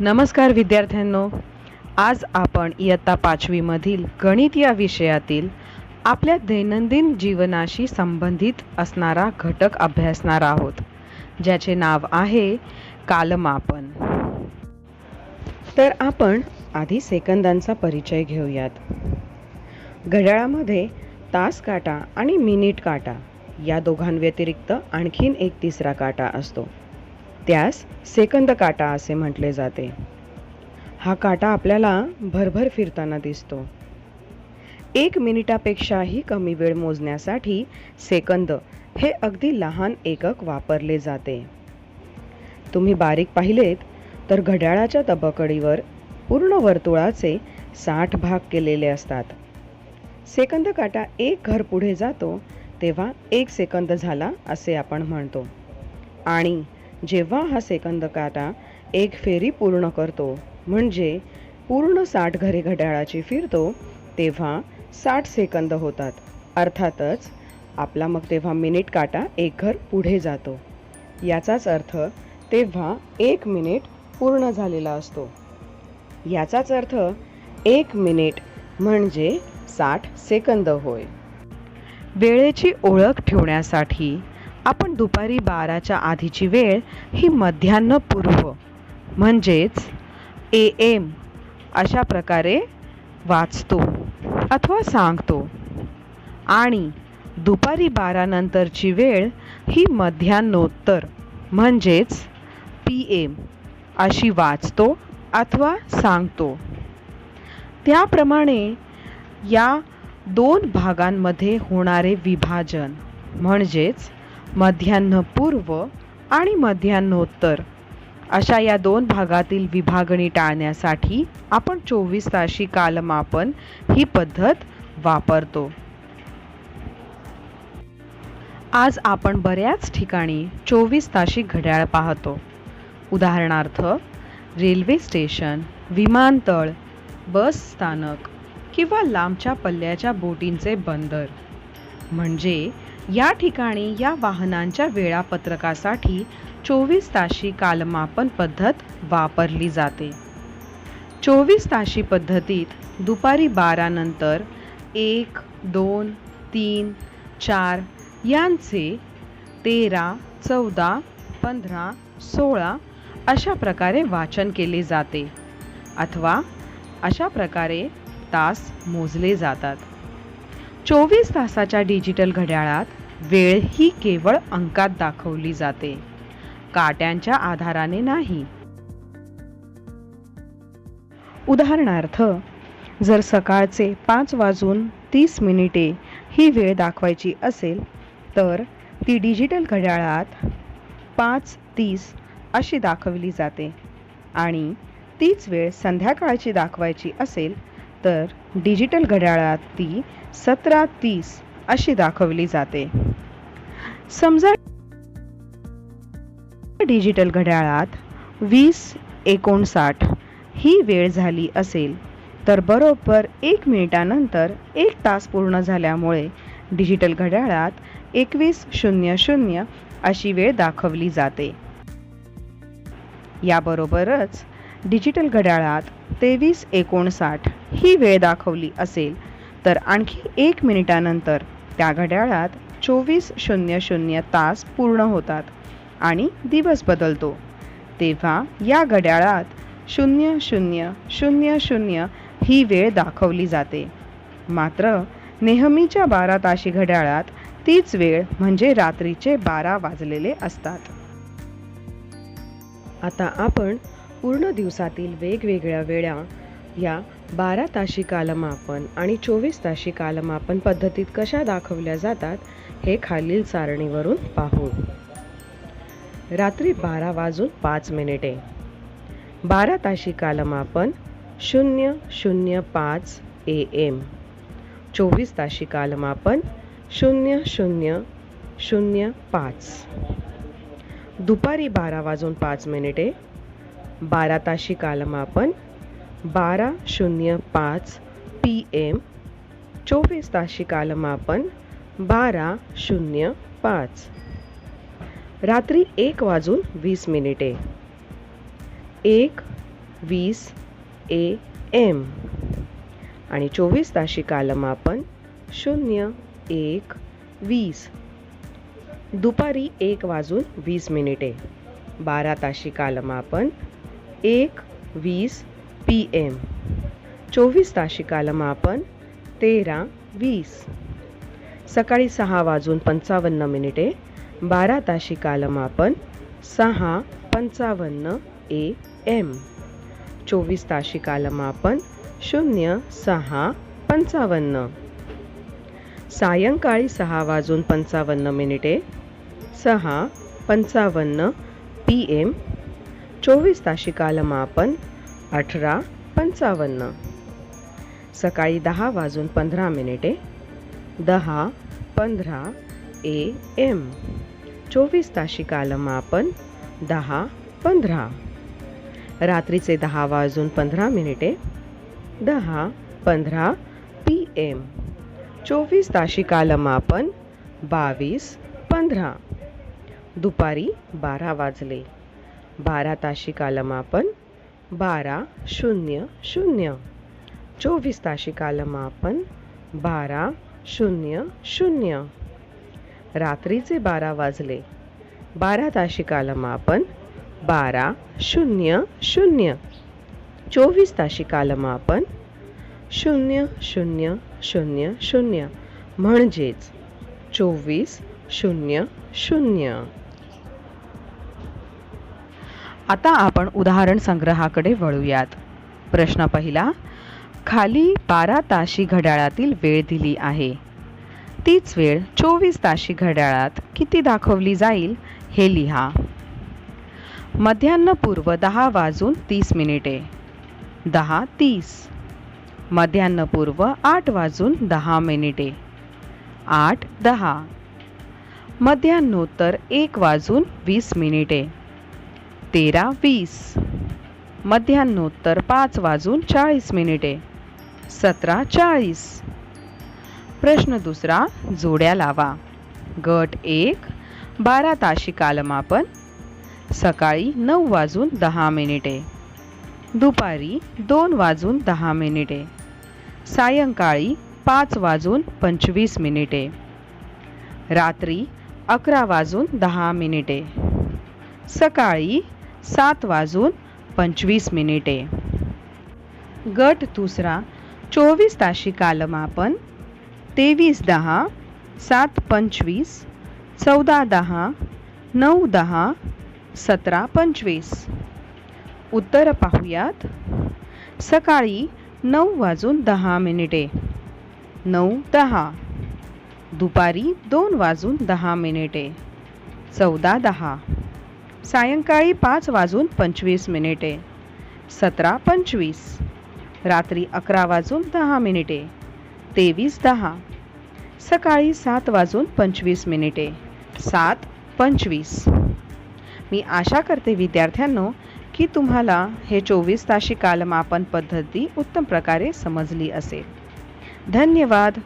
नमस्कार विद्यार्थ्यांनो, आज आपण इयत्ता 5वी मधील गणित या विषयातील आपल्या दैनंदिन जीवनाशी संबंधित असणारा घटक अभ्यासणार आहोत, ज्याचे नाव आहे कालमापन. तर आपण आधी सेकंदांचा परिचय घेऊयात. घड्याळामध्ये तास काटा आणि मिनिट काटा या दोघांव्यतिरिक्त आणखीन एक तिसरा काटा असतो. त्यास सेकंद काटा असे म्हटले जाते. हा काटा आपल्याला भरभर फिरताना दिसतो. 1 मिनिटापेक्षाही कमी वेळ मोजण्यासाठी सेकंद हे अगदी लहान एकक वापरले जाते. तुम्ही बारीक पाहिलेत तर घड्याळाच्या तबकडीवर पूर्ण वर्तुळाचे 60 भाग केलेले असतात. सेकंद काटा एक घर पुढे जातो तेव्हा 1 सेकंद झाला असे आपण म्हणतो, आणि जेव्हा हा सेकंद काटा एक फेरी पूर्ण करतो, म्हणजे पूर्ण 60 घरे घड्याळाची फिरतो, तेव्हा 60 सेकंद होतात. अर्थातच आपला मग तेव्हा मिनिट काटा एक घर पुढे जातो. याचाच अर्थ तेव्हा 1 मिनिट पूर्ण झालेला असतो. याचाच अर्थ 1 मिनिट म्हणजे 60 सेकंद होय. वेळेची ओळख ठेवण्यासाठी आपण दुपारी 12च्या आधीची वेळ ही मध्यान्हपूर्व म्हणजेच AM अशा प्रकारे वाचतो अथवा सांगतो, आणि दुपारी 12 नंतरची वेळ ही मध्यान्होत्तर म्हणजेच PM अशी वाचतो अथवा सांगतो. त्याप्रमाणे या 2 भागांमध्ये होणारे विभाजन म्हणजेच मध्यान्हपूर्व आणि मध्यान्होत्तर अशा या 2 भागातील विभागणी टाळण्यासाठी आपण 24 ताशी कालमापन ही पद्धत वापरतो. आज आपण बऱ्याच ठिकाणी 24 ताशी घड्याळ पाहतो. उदाहरणार्थ रेल्वे स्टेशन, विमानतळ, बस स्थानक किंवा लांबच्या पल्ल्याच्या बोटींचे बंदर. म्हणजे या ठिकाणी या वाहनांच्या वेळापत्रकासाठी 24 ताशी कालमापन पद्धत वापरली जाते. 24 ताशी पद्धतीत दुपारी 12 नंतर 1, 2, 3, 4 यांचे 13, 14, 15, 16 अशा प्रकारे वाचन केले जाते, अथवा अशा प्रकारे तास मोजले जातात. 24 तासाच्या डिजिटल घड्याळात वेळ ही केवळ अंकात दाखवली जाते, काट्यांच्या आधाराने नाही. उदाहरणार्थ जर सकाळचे 5:30 ही वेळ दाखवायची असेल तर ती डिजिटल घड्याळात 5:30 अशी दाखवली जाते, आणि तीच वेळ संध्याकाळची दाखवायची असेल तर डिजिटल घड्याळात ती 17:30 अशी दाखवली जाते. समजा डिजिटल घड्याळात 20:59 ही वेळ झाली असेल तर बरोबर 1 मिनिटानंतर 1 तास पूर्ण झाल्यामुळे डिजिटल घड्याळात 21:00 अशी वेळ दाखवली जाते. याबरोबरच डिजिटल घड्याळात 23:59 ही वेळ दाखवली असेल तर आणखी 1 मिनिटानंतर त्या घड्याळात 24:00 तास पूर्ण होतात आणि दिवस बदलतो. तेव्हा या घड्याळात 00:00 ही वेळ दाखवली जाते. मात्र नेहमीच्या 12 ताशी घड्याळात तीच वेळ म्हणजे रात्रीचे 12 वाजलेले असतात. आता आपण पूर्ण दिवसातील वेगवेगळ्या वेळा या 12 ताशी कालमापन आणि 24 ताशी कालमापन पद्धतीत कशा दाखवल्या जातात हे खालील सारणीवरून पाहू. रात्री 12:05 12 ताशी कालमापन 00:05 AM. 24 ताशी कालमापन 00:05. दुपारी 12:05 12 ताशी कालमापन 12:05 PM. 24 ताशी कालमापन 12:05. रात्री 1:20 1, 20 AM आणि 24 ताशी कालमापन 01:20. दुपारी 1:20. 12 ताशी कालमापन 1:20 PM. 24 ताशी कालमापन 13:20. सकाळी 6:55. 12 ताशी कालमापन 6:55 AM. 24 ताशी कालमापन 06:55. सायंकाळी 6:55. 6:55 PM. 24 ताशी कालमापन 18:55. सकाळी 10:15. 10:15 AM. 24 ताशी कालमापन 10:15. रात्रीचे 10:15. 10:15 PM. 24 ताशी कालमापन 22:15. दुपारी 12 वाजले. 12 ताशी कालमापन 12:00. 24 ताशी कालमापन 12:00. रात्रीचे 12 वाजले. 12 ताशी कालमापन 12:00. 24 ताशी कालमापन 00:00 म्हणजेच 24:00. आता आपण उदाहरण संग्रहाकडे वळूयात. प्रश्न पहिला. खाली 12 ताशी घड्याळातील वेळ दिली आहे. तीच वेळ 24 ताशी घड्याळात किती दाखवली जाईल हे लिहा. मध्यान्हपूर्व 10:30. 10:30. मध्यान्हपूर्व 8:10. 8:10. मध्यान्होत्तर 1:20. 13:20. मध्यान्होत्तर 5:40. 17:40. प्रश्न दुसरा. जोड्या लावा. गट 1. 12 ताशी कालमापन. सकाळी 9:10. दुपारी 2:10. सायंकाळी 5:25. रात्री 11:10. सकाळी 7:25. गट दुसरा. 24 ताशी कालमापन. 23:10. 7:25. 14:10. 9:10. 17:25. उत्तर पाहूयात. सकाळी 9:10. 9:10. दुपारी 2:10. 14:10. सायंकाळी 5:25. 17:25. रात्री 11:10. 23:10. सकाळी 7:25. 7:25. मी आशा करते विद्यार्थ्यांनो की तुम्हाला हे 24 ताशी कालमापन पद्धती उत्तम प्रकारे समजली असेल. धन्यवाद.